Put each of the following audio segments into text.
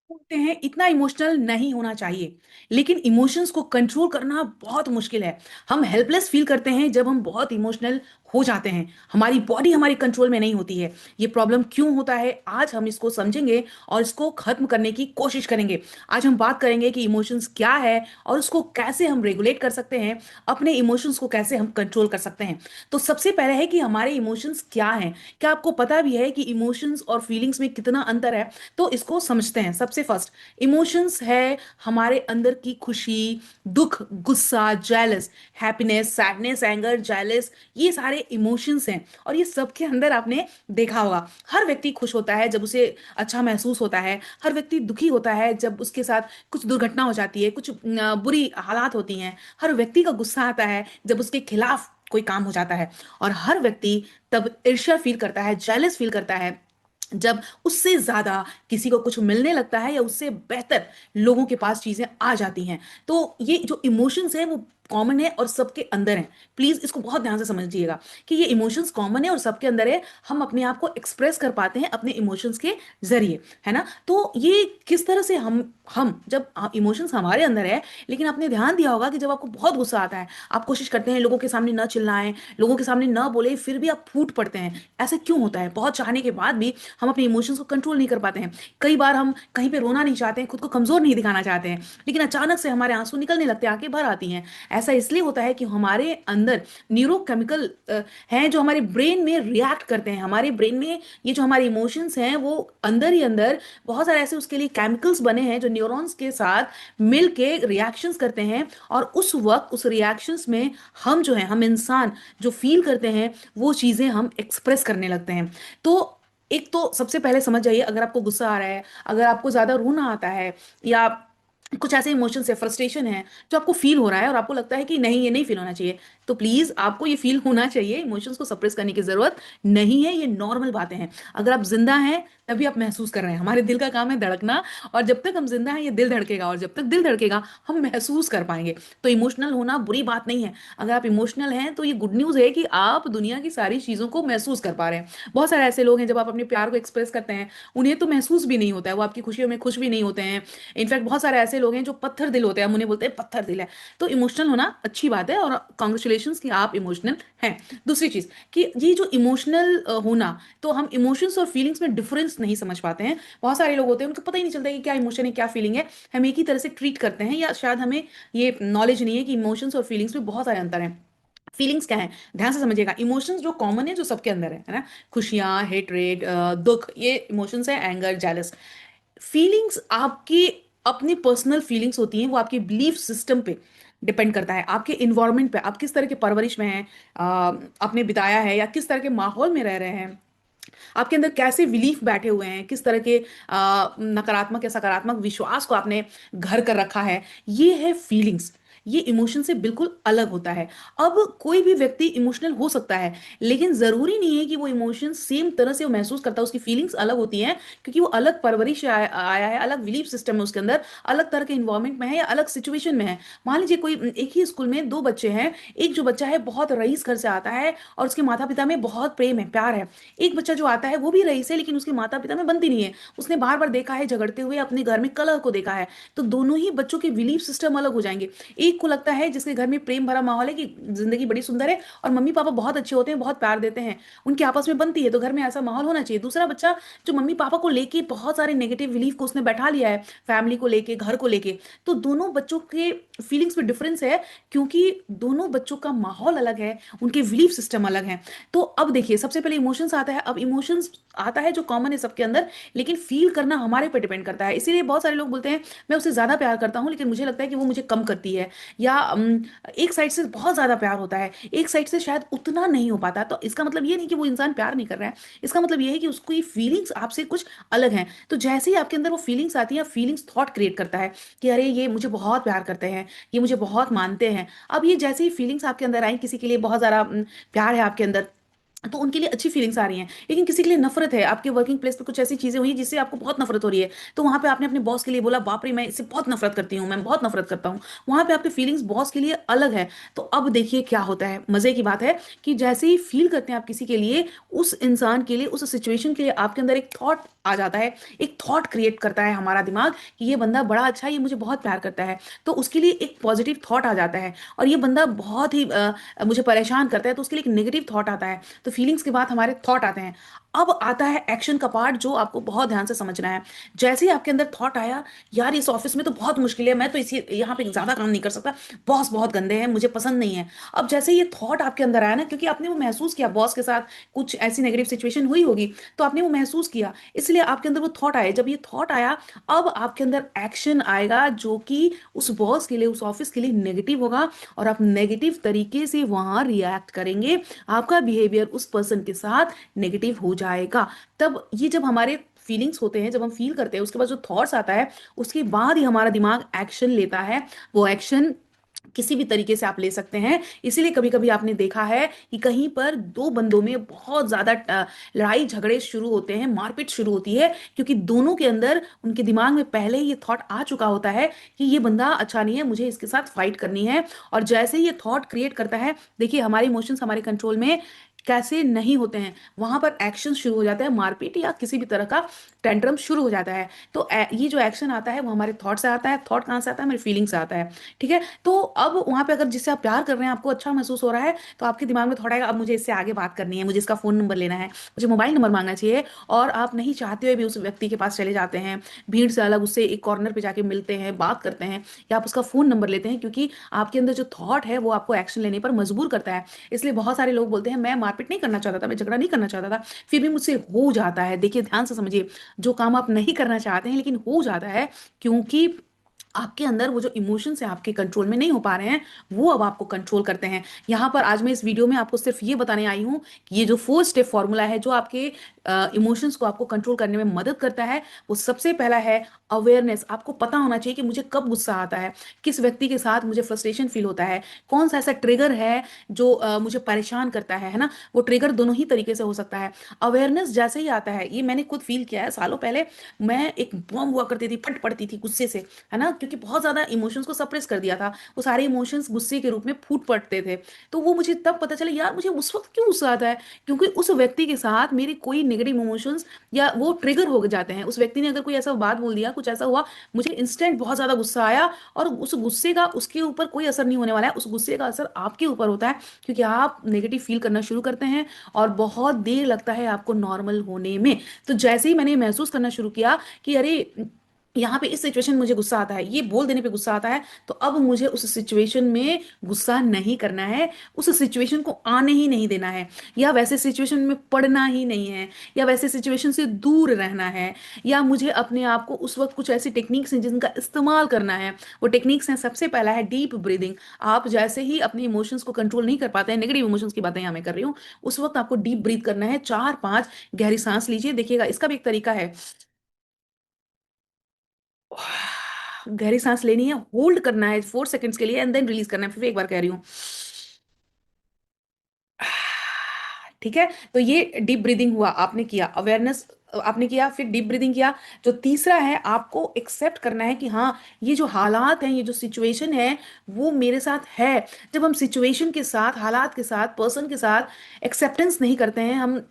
बोलते हैं इतना इमोशनल नहीं होना चाहिए, लेकिन इमोशंस को कंट्रोल करना बहुत मुश्किल है। हम हेल्पलेस फील करते हैं जब हम बहुत इमोशनल हो जाते हैं, हमारी बॉडी हमारी कंट्रोल में नहीं होती है। ये प्रॉब्लम क्यों होता है, आज हम इसको समझेंगे और इसको खत्म करने की कोशिश करेंगे। आज हम बात करेंगे कि इमोशंस क्या है और उसको कैसे हम रेगुलेट कर सकते हैं, अपने इमोशंस को कैसे हम कंट्रोल कर सकते हैं। तो सबसे पहले है कि हमारे इमोशंस क्या हैं। क्या आपको पता भी है कि इमोशंस और फीलिंग्स में कितना अंतर है? तो इसको समझते हैं। सबसे फर्स्ट, इमोशंस है हमारे अंदर की खुशी, दुख, गुस्सा, jealous, happiness, sadness, anger, jealous, ये सारे इमोशंस हैं। और ये सबके अंदर आपने देखा होगा, हर व्यक्ति खुश होता है जब उसे अच्छा महसूस होता है, हर व्यक्ति दुखी होता है जब उसके साथ कुछ दुर्घटना हो जाती है, कुछ बुरी हालात होती हैं। हर व्यक्ति का गुस्सा आता है जब उसके खिलाफ कोई काम हो जाता है। और हर व्यक्ति तब ईर्ष्या फील करता है, जेलस फील करता है जब उससे ज्यादा किसी को कुछ मिलने लगता है या उससे बेहतर लोगों के पास चीजें आ जाती हैं। तो ये जो इमोशंस है वो कॉमन है और सबके अंदर है। प्लीज इसको बहुत ध्यान से समझिएगा कि ये इमोशंस कॉमन है और सबके अंदर है। हम अपने आप को एक्सप्रेस कर पाते हैं अपने इमोशंस के जरिए, है ना। तो ये किस तरह से हम जब इमोशंस हमारे अंदर है, लेकिन आपने ध्यान दिया होगा कि जब आपको बहुत गुस्सा आता है, आप कोशिश करते हैं लोगों के सामने न चिल्लाएं, लोगों के सामने न बोले, फिर भी आप फूट पड़ते हैं। ऐसा क्यों होता है? बहुत चाहने के बाद भी हम अपने इमोशंस को कंट्रोल नहीं कर पाते हैं। कई बार हम कहीं पे रोना नहीं चाहते हैं, खुद को कमजोर नहीं दिखाना चाहते हैं, लेकिन अचानक से हमारे आंसू निकलने लगते हैं, आंखें भर आती हैं। ऐसा इसलिए होता है कि हमारे अंदर न्यूरोकेमिकल हैं जो हमारे ब्रेन में रिएक्ट करते हैं। हमारे ब्रेन में ये जो हमारे इमोशंस हैं वो अंदर ही अंदर बहुत सारे ऐसे उसके लिए केमिकल्स बने हैं जो न्यूरॉन्स के साथ मिल के रिएक्शंस करते हैं। और उस वक्त उस रिएक्शंस में हम जो है, हम इंसान जो फील करते हैं वो चीजें हम एक्सप्रेस करने लगते हैं। तो एक तो सबसे पहले समझ जाइए, अगर आपको गुस्सा आ रहा है, अगर आपको ज्यादा रोना आता है, या कुछ ऐसे इमोशंस है, फ्रस्ट्रेशन है जो आपको फील हो रहा है और आपको लगता है कि नहीं ये नहीं फील होना चाहिए, तो प्लीज आपको ये फील होना चाहिए। इमोशंस को सप्रेस करने की जरूरत नहीं है, ये नॉर्मल बातें हैं। अगर आप जिंदा हैं तभी आप महसूस कर रहे हैं। हमारे दिल का काम है धड़कना, और जब तक हम जिंदा हैं ये दिल धड़केगा, और जब तक दिल धड़केगा हम महसूस कर पाएंगे। तो इमोशनल होना बुरी बात नहीं है। अगर आप इमोशनल हैं तो ये गुड न्यूज है कि आप दुनिया की सारी चीजों को महसूस कर पा रहे हैं। बहुत सारे ऐसे लोग हैं जब आप अपने प्यार को एक्सप्रेस करते हैं उन्हें तो महसूस भी नहीं होता है, वो आपकी खुशियों में खुश भी नहीं होते हैं। इनफैक्ट बहुत सारे ऐसे लोग हैं जो पत्थर दिल होते हैं, हम उन्हें बोलते हैं पत्थर दिल है। तो इमोशनल होना अच्छी बात है और कॉन्ग्रेचुलेशन कि आप इमोशनल हैं। दूसरी चीज कि ये जो इमोशनल होना, तो हम इमोशंस और फीलिंग्स में डिफरेंस नहीं समझ पाते हैं। बहुत सारे लोग होते हैं उनको पता ही नहीं चलता कि क्या इमोशन है क्या फीलिंग है, हम एक ही तरह से ट्रीट करते हैं, या शायद हमें ये नॉलेज नहीं है कि इमोशंस और फीलिंग्स में बहुत सारे अंतर हैं। फीलिंग्स क्या है, ध्यान से समझिएगा। इमोशंस जो कॉमन है, जो सबके अंदर है ना, खुशियां, हेट्रेड, दुख, ये इमोशंस है, एंगर, जेलस। फीलिंग्स आपकी अपनी पर्सनल फीलिंग्स होती हैं, वो आपके बिलीफ सिस्टम पे डिपेंड करता है, आपके इन्वायरमेंट पे, आप किस तरह के परवरिश में हैं, आपने बिताया है, या किस तरह के माहौल में रह रहे हैं, आपके अंदर कैसे बिलीफ बैठे हुए हैं, किस तरह के नकारात्मक या सकारात्मक विश्वास को आपने घर कर रखा है। ये है फीलिंग्स। ये इमोशन से बिल्कुल अलग होता है। अब कोई भी व्यक्ति इमोशनल हो सकता है, लेकिन जरूरी नहीं है कि वो इमोशन सेम तरह से वो महसूस करता है। उसकी फीलिंग्स अलग होती हैं क्योंकि वो अलग परवरिश से आया है, अलग बिलीफ सिस्टम है उसके अंदर, अलग तरह के इन्वायरमेंट में है या अलग सिचुएशन में है। मान लीजिए कोई एक ही स्कूल में दो बच्चे हैं, एक जो बच्चा है बहुत रईस घर से आता है और उसके माता पिता में बहुत प्रेम है, प्यार है। एक बच्चा जो आता है वो भी रईस है लेकिन उसके माता पिता में बनती नहीं है, उसने बार बार देखा है झगड़ते हुए अपने घर में कलह को देखा है। तो दोनों ही बच्चों के बिलीफ सिस्टम अलग हो जाएंगे। एक को लगता है जिसके घर में प्रेम भरा माहौल है कि जिंदगी बड़ी सुंदर है और मम्मी पापा बहुत अच्छे होते हैं, बहुत प्यार देते हैं, उनकी आपस में बनती है, तो घर में ऐसा माहौल होना चाहिए। दूसरा बच्चा जो मम्मी पापा को लेके बहुत सारे नेगेटिव बिलीफ को उसने बैठा लिया है, फैमिली को लेके, घर को लेके, तो दोनों बच्चों के फीलिंग्स में डिफरेंस है क्योंकि दोनों बच्चों का माहौल अलग है, उनके बिलीफ सिस्टम अलग है। तो अब देखिए, सबसे पहले इमोशंस आता है। अब इमोशंस आता है जो कॉमन है सबके अंदर, लेकिन फील करना हमारे पर डिपेंड करता है। इसीलिए बहुत सारे लोग बोलते हैं मैं उसे ज्यादा प्यार करता हूं लेकिन मुझे लगता है कि वो मुझे कम करती है, या एक साइड से बहुत ज्यादा प्यार होता है, एक साइड से शायद उतना नहीं हो पाता। तो इसका मतलब ये नहीं कि वो इंसान प्यार नहीं कर रहा है, इसका मतलब ये है कि उसको ये फीलिंग्स आपसे कुछ अलग हैं। तो जैसे ही आपके अंदर वो फीलिंग्स आती है, फीलिंग्स थॉट क्रिएट करता है कि अरे ये मुझे बहुत प्यार करते हैं, ये मुझे बहुत मानते हैं। अब ये जैसे ही फीलिंग्स आपके अंदर आई, किसी के लिए बहुत ज्यादा प्यार है आपके अंदर, तो उनके लिए अच्छी फीलिंग्स आ रही हैं। लेकिन किसी के लिए नफरत है, आपके वर्किंग प्लेस पे कुछ ऐसी चीजें हुई जिससे आपको बहुत नफरत हो रही है, तो वहां पे आपने अपने बॉस के लिए बोला, बाप रे मैं इससे बहुत नफरत करती हूँ, मैं बहुत नफरत करता हूँ। वहां पे आपकी फीलिंग्स बॉस के लिए अलग है। तो अब देखिए क्या होता है, मजे की बात है कि जैसे ही फील करते हैं आप किसी के लिए, उस इंसान के लिए, उस सिचुएशन के लिए आपके अंदर एक थॉट आ जाता है। एक थॉट क्रिएट करता है हमारा दिमाग कि ये बंदा बड़ा अच्छा है, ये मुझे बहुत प्यार करता है। तो उसके लिए एक पॉजिटिव थॉट आ जाता है। और ये बंदा बहुत ही मुझे परेशान करता है, तो उसके लिए एक नेगेटिव थॉट आता है। तो फीलिंग्स के बाद हमारे थॉट आते हैं। अब आता है एक्शन का पार्ट, जो आपको बहुत ध्यान से समझना है। जैसे ही आपके अंदर थॉट आया, यार इस ऑफिस में तो बहुत मुश्किल है, मैं तो इसी यहाँ पे ज्यादा काम नहीं कर सकता, बॉस बहुत गंदे हैं, मुझे पसंद नहीं है। अब जैसे ये थॉट आपके अंदर आया ना, क्योंकि आपने वो महसूस किया, बॉस के साथ कुछ ऐसी नेगेटिव सिचुएशन हुई होगी, तो आपने वो महसूस किया, इसलिए आपके अंदर वो थॉट आया। जब ये थॉट आया, अब आपके अंदर एक्शन आएगा जो कि उस बॉस के लिए, उस ऑफिस के लिए नेगेटिव होगा। और आप नेगेटिव तरीके से वहां रिएक्ट करेंगे, आपका बिहेवियर उस पर्सन के साथ नेगेटिव हो जाएगा। तब ये जब हमारे फीलिंग्स होते हैं, जब हम फील करते हैं, उसके बाद जो थॉट्स आता है, उसके बाद ही हमारा दिमाग एक्शन लेता है। वो एक्शन किसी भी तरीके से आप ले सकते हैं। इसीलिए कभी कभी आपने देखा है कि कहीं पर दो बंदों में बहुत ज्यादा लड़ाई झगड़े शुरू होते हैं, मारपीट शुरू होती है, क्योंकि दोनों के अंदर, उनके दिमाग में पहले ही ये थॉट आ चुका होता है कि ये बंदा अच्छा नहीं है, मुझे इसके साथ फाइट करनी है। और जैसे ही ये थॉट क्रिएट करता है, देखिए हमारे इमोशंस हमारे कंट्रोल में कैसे नहीं होते हैं, वहां पर एक्शन शुरू हो जाता है, मारपीट या किसी भी तरह का टेंट्रम शुरू हो जाता है। तो ये जो एक्शन आता है वो हमारे थॉट से आता है। थॉट कहाँ से आता है? हमारी फीलिंग से आता है। ठीक है, तो अब वहां पे अगर जिससे आप प्यार कर रहे हैं, आपको अच्छा महसूस हो रहा है, तो आपके दिमाग में थोड़ा आएगा, अब मुझे इससे आगे बात करनी है, मुझे इसका फोन नंबर लेना है, मुझे मोबाइल नंबर मांगना चाहिए। और आप नहीं चाहते हुए भी उस व्यक्ति के पास चले जाते हैं, भीड़ से अलग उससे एक कॉर्नर पे जाके मिलते हैं, बात करते हैं, या आप उसका फोन नंबर लेते हैं, क्योंकि आपके अंदर जो थॉट है वो आपको एक्शन लेने पर मजबूर करता है। इसलिए बहुत सारे लोग बोलते हैं, मैं मारपीट नहीं करना चाहता था, मैं झगड़ा नहीं करना चाहता था, फिर भी मुझसे हो जाता है। देखिए ध्यान से समझिए, जो काम आप नहीं करना चाहते हैं लेकिन हो जाता है, क्योंकि आपके अंदर वो जो इमोशंस है आपके कंट्रोल में नहीं हो पा रहे हैं, वो अब आपको कंट्रोल करते हैं। यहाँ पर आज मैं इस वीडियो में आपको सिर्फ ये बताने आई हूँ कि ये जो 4 स्टेप फॉर्मूला है, जो आपके इमोशंस को आपको कंट्रोल करने में मदद करता है, वो सबसे पहला है अवेयरनेस। आपको पता होना चाहिए कि मुझे कब गुस्सा आता है, किस व्यक्ति के साथ मुझे फ्रस्ट्रेशन फील होता है, कौन सा ऐसा ट्रिगर है जो मुझे परेशान करता है ना। वो ट्रिगर दोनों ही तरीके से हो सकता है। अवेयरनेस जैसे ही आता है, ये मैंने खुद फील किया है सालों पहले। मैं एक बॉम्ब हुआ करती थी, फट पड़ती थी गुस्से से, है ना, क्योंकि बहुत ज्यादा इमोशंस को सप्रेस कर दिया था। वो सारे इमोशंस गुस्से के रूप में फूट पड़ते थे। तो वो मुझे तब पता चला, यार मुझे उस वक्त क्यों गुस्सा आता है, क्योंकि उस व्यक्ति के साथ मेरी कोई नेगेटिव इमोशंस या वो ट्रिगर हो जाते हैं। उस व्यक्ति ने अगर कोई ऐसा बात बोल दिया, कुछ ऐसा हुआ, मुझे इंस्टेंट बहुत ज्यादा गुस्सा आया। और उस गुस्से का उसके ऊपर कोई असर नहीं होने वाला है, उस गुस्से का असर आपके ऊपर होता है, क्योंकि आप नेगेटिव फील करना शुरू करते हैं। और बहुत देर लगता है आपको नॉर्मल होने में। तो जैसे ही मैंने महसूस करना शुरू किया कि अरे यहाँ पे इस सिचुएशन में मुझे गुस्सा आता है, ये बोल देने पे गुस्सा आता है, तो अब मुझे उस सिचुएशन में गुस्सा नहीं करना है, उस सिचुएशन को आने ही नहीं देना है, या वैसे सिचुएशन में पड़ना ही नहीं है, या वैसे सिचुएशन से दूर रहना है। या मुझे अपने आप को उस वक्त कुछ ऐसी टेक्निक्स हैं जिनका इस्तेमाल करना है। वो टेक्निक्स हैं, सबसे पहला है डीप ब्रीदिंग। आप जैसे ही अपने इमोशंस को कंट्रोल नहीं कर पाते हैं, नेगेटिव इमोशंस की बातें यहाँ मैं कर रही हूँ, उस वक्त आपको डीप ब्रीथ करना है। 4-5 गहरी सांस लीजिए। देखिएगा इसका भी एक तरीका है। गहरी सांस लेनी है, होल्ड करना है 4 सेकंड्स के लिए, एंड देन रिलीज करना है। फिर एक बार कह रही हूँ, ठीक है। तो ये डीप ब्रीदिंग हुआ, आपने किया अवेयरनेस, आपने किया, फिर डीप ब्रीदिंग किया। जो तीसरा है, आपको एक्सेप्ट करना है कि हाँ, ये जो हालात हैं, ये जो सिचुएशन है, वो मेरे साथ है। जब हम सिचुएशन के साथ, हालात के साथ, पर्सन के साथ एक्सेप्टेंस नहीं करते हैं, हम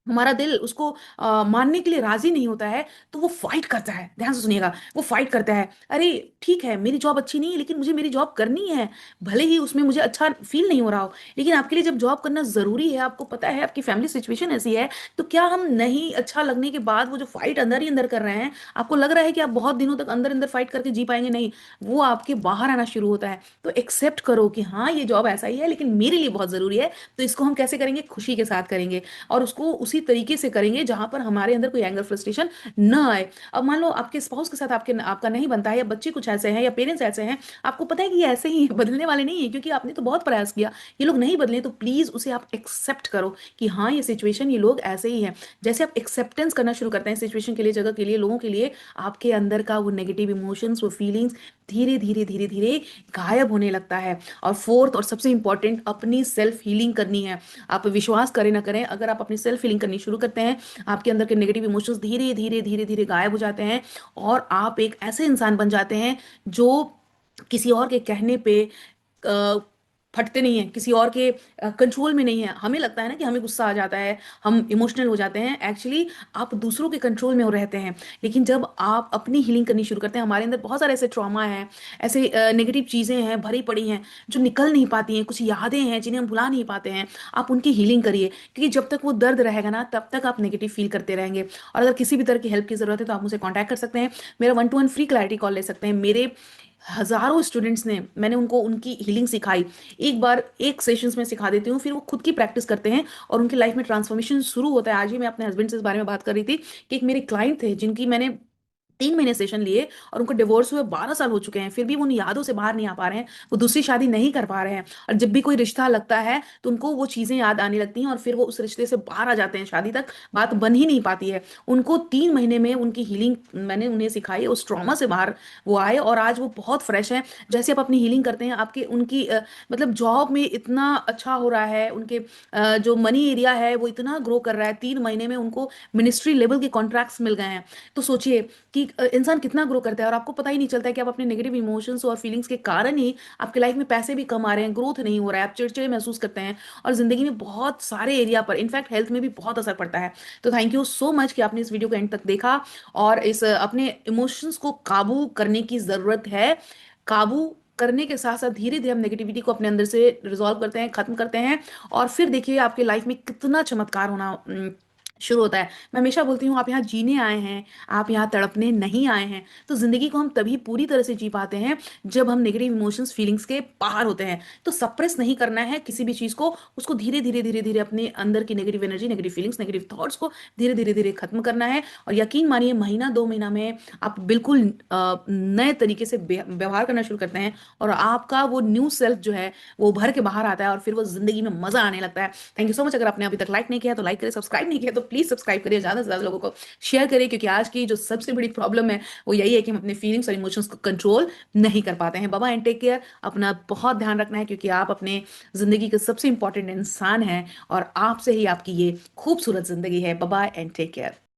हमारा दिल उसको मानने के लिए राजी नहीं होता है, तो वो फाइट करता है। ध्यान से सुनिएगा, वो फाइट करता है। अरे ठीक है, मेरी जॉब अच्छी नहीं है, लेकिन मुझे मेरी जॉब करनी है, भले ही उसमें मुझे अच्छा फील नहीं हो रहा हो, लेकिन आपके लिए जब जॉब करना जरूरी है, आपको पता है आपकी फैमिली सिचुएशन ऐसी है, तो क्या हम नहीं अच्छा लगने के बाद वो जो फाइट अंदर ही अंदर कर रहे हैं, आपको लग रहा है कि आप बहुत दिनों तक अंदर अंदर फाइट करके जी पाएंगे? नहीं, वो आपके बाहर आना शुरू होता है। तो एक्सेप्ट करो कि हाँ, ये जॉब ऐसा ही है, लेकिन मेरे लिए बहुत जरूरी है। तो इसको हम कैसे करेंगे? खुशी के साथ करेंगे, और उसको उसी तरीके से करेंगे जहां पर हमारे अंदर कोई एंगर फ्रस्ट्रेशन न आए। अब मान लो आपके स्पाउस के साथ आपका नहीं बनता है, या बच्चे कुछ ऐसे हैं, या पेरेंट्स ऐसे हैं, आपको पता है कि ये ऐसे ही हैं, बदलने वाले नहीं है, क्योंकि आपने तो बहुत प्रयास किया, ये लोग नहीं बदले, तो प्लीज उसे आप एक्सेप्ट करो कि हाँ, ये सिचुएशन, ये लोग ऐसे ही हैं। जैसे आप एक्सेप्टेंस करना शुरू करते हैं सिचुएशन के लिए, जगह के लिए, लोगों के लिए, आपके अंदर का वो नेगेटिव इमोशंस, वो फीलिंग्स धीरे धीरे धीरे धीरे गायब होने लगता है। और फोर्थ और सबसे इंपॉर्टेंट, अपनी सेल्फ हीलिंग करनी है। आप विश्वास करें ना करें, अगर आप अपनी सेल्फ हीलिंग करनी शुरू करते हैं, आपके अंदर के नेगेटिव इमोशंस धीरे धीरे धीरे धीरे गायब हो जाते हैं, और आप एक ऐसे इंसान बन जाते हैं जो किसी और के कहने पे अ, फटते नहीं हैं, किसी और के कंट्रोल में नहीं है। हमें लगता है ना कि हमें गुस्सा आ जाता है, हम इमोशनल हो जाते हैं, एक्चुअली आप दूसरों के कंट्रोल में हो रहते हैं। लेकिन जब आप अपनी हीलिंग करनी शुरू करते हैं, हमारे अंदर बहुत सारे ऐसे ट्रॉमा हैं, ऐसे नेगेटिव चीज़ें हैं भरी पड़ी हैं जो निकल नहीं पाती हैं, कुछ यादें हैं जिन्हें हम भुला नहीं पाते हैं। आप उनकी हीलिंग करिए, क्योंकि जब तक वो दर्द रहेगा ना, तब तक आप नेगेटिव फील करते रहेंगे। और अगर किसी भी तरह की हेल्प की ज़रूरत है तो आप मुझे कॉन्टैक्ट कर सकते हैं। मेरा 1-to-1 फ्री क्लैरिटी कॉल ले सकते हैं। मेरे हजारों स्टूडेंट्स ने, मैंने उनको उनकी हीलिंग सिखाई। एक बार एक सेशंस में सिखा देती हूँ, फिर वो खुद की प्रैक्टिस करते हैं और उनकी लाइफ में ट्रांसफॉर्मेशन शुरू होता है। आज ही मैं अपने हस्बैंड से इस बारे में बात कर रही थी कि एक मेरे क्लाइंट थे जिनकी मैंने 3 महीने सेशन लिए, और उनको डिवोर्स हुए 12 साल हो चुके हैं, फिर भी वो उन यादों से बाहर नहीं आ पा रहे हैं। वो दूसरी शादी नहीं कर पा रहे हैं, और जब भी कोई रिश्ता लगता है तो उनको वो चीजें याद आने लगती हैं, और फिर वो उस रिश्ते से बाहर आ जाते हैं। शादी तक बात बन ही नहीं पाती है। उनको 3 महीने में उनकी हीलिंग मैंने उन्हें सिखाई, उस ट्रॉमा से बाहर वो आए, और आज वो बहुत फ्रेश हैं। जैसे आप अपनी हीलिंग करते हैं, आपके उनकी मतलब जॉब में इतना अच्छा हो रहा है, उनके जो मनी एरिया है वो इतना ग्रो कर रहा है। 3 महीने में उनको मिनिस्ट्री लेवल के कॉन्ट्रैक्ट्स मिल गए हैं। तो सोचिए कि इंसान कितना ग्रो करता है, और आपको पता ही नहीं चलता है कि आप अपने नेगेटिव इमोशंस और फीलिंग्स के कारण ही आपके लाइफ में पैसे भी कम आ रहे हैं, ग्रोथ नहीं हो रहा है, आप चिड़चिड़े महसूस करते हैं, और जिंदगी में बहुत सारे एरिया पर, इनफैक्ट हेल्थ में भी बहुत असर पड़ता है। तो थैंक यू सो मच कि आपने इस वीडियो को एंड तक देखा, और इस अपने इमोशंस को काबू करने की जरूरत है। काबू करने के साथ साथ धीरे धीरे हम नेगेटिविटी को अपने अंदर से रिजॉल्व करते हैं, खत्म करते हैं, और फिर देखिए आपके लाइफ में कितना चमत्कार होना शुरू होता है। मैं हमेशा बोलती हूँ, आप यहाँ जीने आए हैं, आप यहाँ तड़पने नहीं आए हैं। तो जिंदगी को हम तभी पूरी तरह से जी पाते हैं जब हम नेगेटिव इमोशंस फीलिंग्स के बाहर होते हैं। तो सप्रेस नहीं करना है किसी भी चीज को, उसको धीरे धीरे धीरे धीरे अपने अंदर की negative energy, negative feelings, negative thoughts को धीरे धीरे धीरे खत्म करना है। और यकीन मानिए, महीना 2 महीना में आप बिल्कुल नए तरीके से व्यवहार करना शुरू करते हैं, और आपका वो न्यू सेल्फ जो है वो उभर के बाहर आता है, और फिर वो जिंदगी में मजा आने लगता है। Thank you so much. अगर आपने अभी तक लाइक नहीं किया तो लाइक करें, सब्सक्राइब नहीं किया तो प्लीज सब्सक्राइब करिए, ज्यादा से ज्यादा लोगों को शेयर करिए, क्योंकि आज की जो सबसे बड़ी प्रॉब्लम है वो यही है कि हम अपने फीलिंग्स और इमोशंस को कंट्रोल नहीं कर पाते हैं। बाबा एंड टेक केयर। अपना बहुत ध्यान रखना है, क्योंकि आप अपने जिंदगी के सबसे इंपॉर्टेंट इंसान हैं, और आपसे ही आपकी ये खूबसूरत जिंदगी है। बाबा एंड टेक केयर।